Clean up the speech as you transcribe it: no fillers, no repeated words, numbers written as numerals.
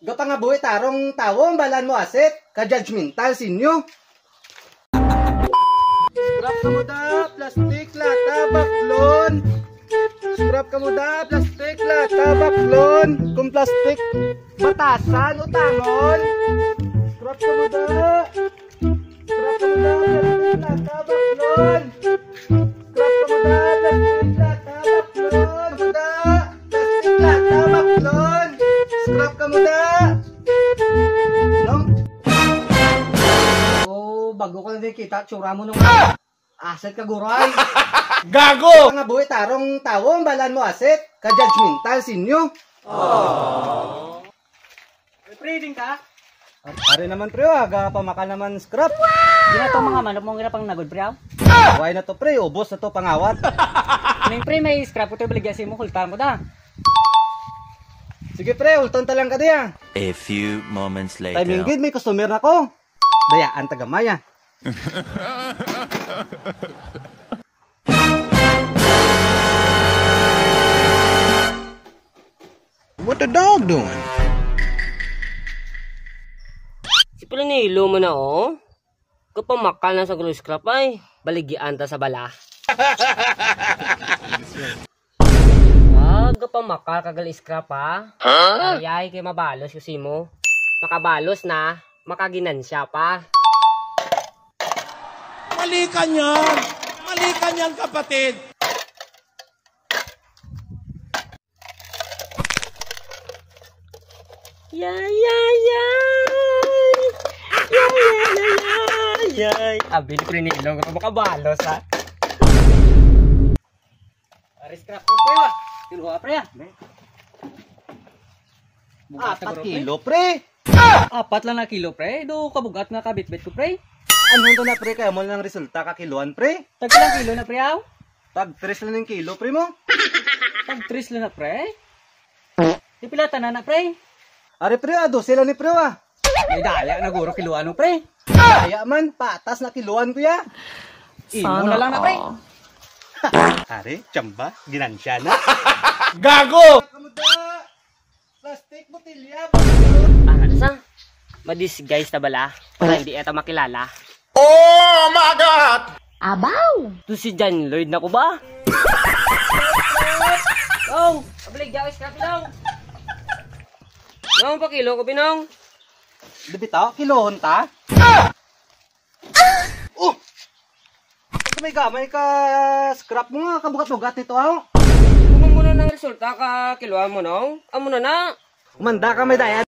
Gapa nga buhay tarong tawong balan mo aset, ka-judgmental sinyo. Scrap ka mo da, plastic, lata, baklon. Scrap ka mo da, plastic, lata, baklon. Kung plastic, batasan, utangon. Scrap ka mo da. Scrap ka mo da, plastic, lata, baklon. Scrap ka mo da, plastic, lata, baklon. Plastic, lata, baklon. Scrap ka mo da. No? Oh, bago ka na din kita, tsura mo nung aset ka guray. Gago! Nga buhay tarong tawong balan mo aset, ka-judgmental sinyo. Pre, din ka? Ari naman pre, aga pamakal naman scrap. Di na to mga manok mong hirapang nagod, pre. Why na to pre, ubos na to pangawat. Nang pre, may scrap ko to baligyasin mo, kultar mo da. Sige pre, ulton talang ka diya. A few moments later. Timing good, may customer na ko. Dayaan tagamaya. What the dog doing? Si Pranilo mo na oh. Kapamakal na sa glue scrap ay. Baligyan ta sa bala. Kapamakal kagal scrap ha. Ayay kay mabalos kasi mo. Makabalos na. Makaginansya pa. Mali ka niyan! Mali ka niyan, kapatid! Yay! Abi ni Pranilo ka makabalos ha. Aris scrap ko, pre, wa. Tiluha, pre, ah. 4 kilo pre. 4 lang na kilo, pre. Do kabugat nga kabitbit ko, pre. Anong to na pre, kaya mo lang resulta kakiluan pre. Tag lang kilo na, pre, aw. Tag 3 lang ng kilo pre mo. Tag 3 lang na, pre. Di pilata na na, pre. Ari pre, 12 lang ni pre wa. May dala na guro kiluan no, pre. Kaya man, patas na kiluan ko ya. Imo na lang na, pre. Ari, tsamba, ginansya na. Gago! Kamuda, plastic, botilya, Ano sa? Madisguise na bala. Para hindi eta makilala. Oh my God! To si John Lloyd na ko ba? Oh, baligyan ko scrap daw. Nang pa kilo ko binong. Debita, kilohon ta. Oh! May gamay ka scrap mo nga, kabugat-bugat nito aw. Kung mo na ng resulta ka kiluan mo nong. Amo na na. Umanda ka may daya.